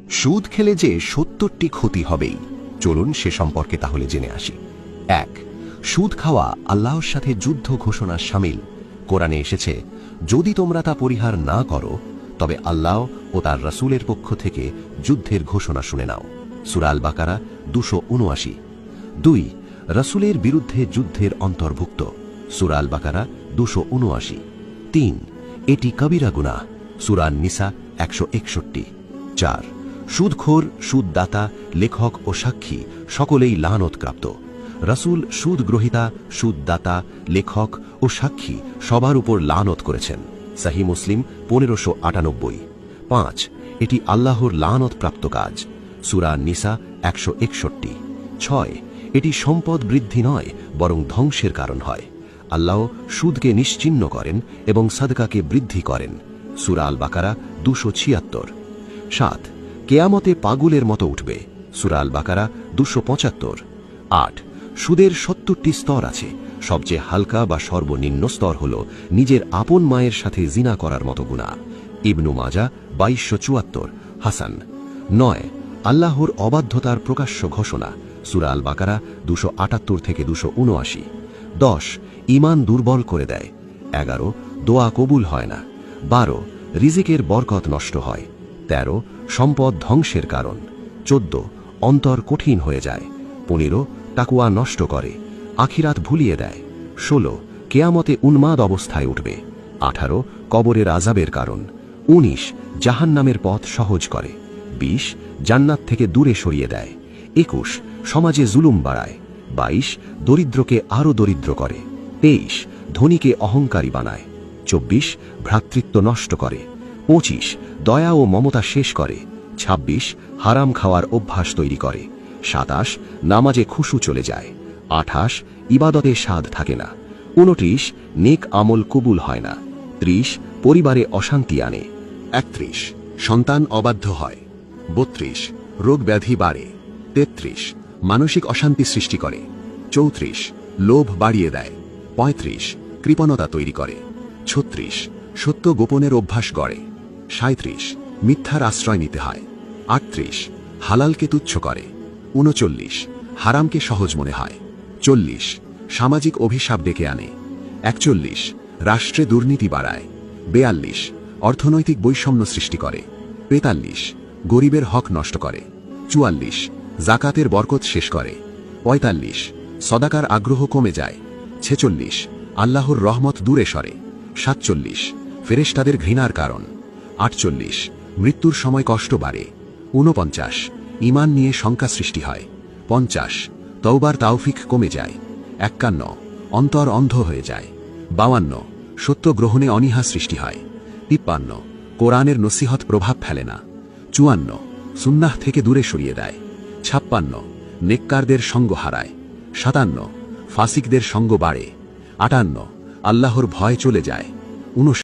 সুদ খেলে যে ৭০টি ক্ষতি হবেই, চলুন সে সম্পর্কে তাহলে জেনে আসি। ১. সুদ খাওয়া আল্লাহর সাথে যুদ্ধ ঘোষণা শামিল। কোরআনে এসেছে, যদি তোমরা তা পরিহার না করো তবে আল্লাহ ও তার রাসূলের পক্ষ থেকে যুদ্ধের ঘোষণা শুনে নাও। সূরা আল বাকারা ২৭৯। ২. রাসূলের বিরুদ্ধে যুদ্ধের অন্তর্ভুক্ত। সূরা আল বাকারা ২৭৯। ৩. এটি কবিরা গুনাহ। সূরা নিসা ১৬১। ৪. সুদখোর, সুদদাতা, লেখক ও সাক্ষী সকলেই লানত-প্রাপ্ত। রাসূল সুদ গ্রহীতা, সুদদাতা, লেখক ও সাক্ষী সবার উপর লানত করেছেন। সহিহ মুসলিম ১৫৯৮। ৫. এটি আল্লাহর লানত-প্রাপ্ত কাজ। সূরা নিসা ১৬১। ৬. এটি সম্পদ বৃদ্ধি নয়, বরং ধ্বংসের কারণ হয়। আল্লাহ সুদকে নিশ্চিহ্ন করেন এবং সাদকাকে বৃদ্ধি করেন। সূরা আল বাকারা ২৭৬। ৭. কেয়ামতে পাগলের মতো উঠবে। সূরা আল বাকারা ২৭৫। ৮. সুদের ৭০টি স্তর আছে। সবচেয়ে হালকা বা সর্বনিম্ন স্তর হল নিজের আপন মায়ের সাথে জিনা করার মতো গুনাহ। ইবনু মাজা ২২৭৪। হাসান। ৯. আল্লাহর অবাধ্যতার প্রকাশ্য ঘোষণা। সূরা আল বাকারা ২৭৮ থেকে ২৭৯। ১০. ঈমান দুর্বল করে দেয়। ১১. দোয়া কবুল হয় না। ১২. রিজিকের বরকত নষ্ট হয়। ১৩. সম্পদ ধ্বংসের কারণ। ১৪. অন্তর কঠিন হয়ে যায়। ১৫. তাকওয়া নষ্ট করে, আখিরাত ভুলিয়ে দেয়। ১৬. কেয়ামতে উন্মাদ অবস্থায় উঠবে। ১৮. কবরের আযাবের কারণ। ১৯. জাহান্নামের পথ সহজ করে। ২০. জান্নাত থেকে দূরে সরিয়ে দেয়। ২১. সমাজে জুলুম বাড়ায়। ২২. দরিদ্রকে আরও দরিদ্র করে। ২৩. ধনীকে অহংকারী বানায়। ২৪. ভ্রাতৃত্ব নষ্ট করে। ২৫. দয়া ও মমতা শেষ করে। ২৬. হারাম খাওয়ার অভ্যাস তৈরি করে। ২৭. নামাজে খুশু চলে যায়। ২৮. ইবাদতে স্বাদ থাকে না। ২৯. নেক আমল কবুল হয় না। ৩০. পরিবারে অশান্তি আনে। ৩১. সন্তান অবাধ্য হয়। ৩২. রোগ ব্যাধি বাড়ে। ৩৩. মানসিক অশান্তি সৃষ্টি করে। ৩৪. লোভ বাড়িয়ে দেয়। ৩৫. কৃপণতা তৈরি করে। ৩৬. সত্য গোপনের অভ্যাস গড়ে। ৩৭. মিথ্যার আশ্রয় নিতে হয়। ৩৮. হালালকে তুচ্ছ করে। ৩৯. হারামকে সহজ মনে হয়। ৪০. সামাজিক অভিশাপ ডেকে আনে। ৪১. রাষ্ট্রে দুর্নীতি বাড়ায়। ৪২. অর্থনৈতিক বৈষম্য সৃষ্টি করে। ৪৫. গরিবের হক নষ্ট করে। ৪৪. জাকাতের বরকত শেষ করে। ৪৫. সদাকার আগ্রহ কমে যায়। ৪৬. আল্লাহর রহমত দূরে সরে। ৪৭. ফেরেশতাদের ঘৃণার কারণ। ৪৮. মৃত্যুর সময় কষ্ট বাড়ে। ৪৯. ঈমান নিয়ে শঙ্কা সৃষ্টি হয়। ৫০. তওবার তাওফিক কমে যায়। ৫১. অন্তর অন্ধ হয়ে যায়। ৫২. সত্য গ্রহণে অনীহা সৃষ্টি হয়। ৫৩. কোরআনের নসিহত প্রভাব ফেলে না। ৫৪. সুন্নাহ থেকে দূরে সরিয়ে দেয়। ৫৬. নেককারদের সঙ্গ হারায়। ৫৭. ফাসিকদের সঙ্গ বাড়ে। ৫৮. আল্লাহর ভয় চলে যায়। ৫৯.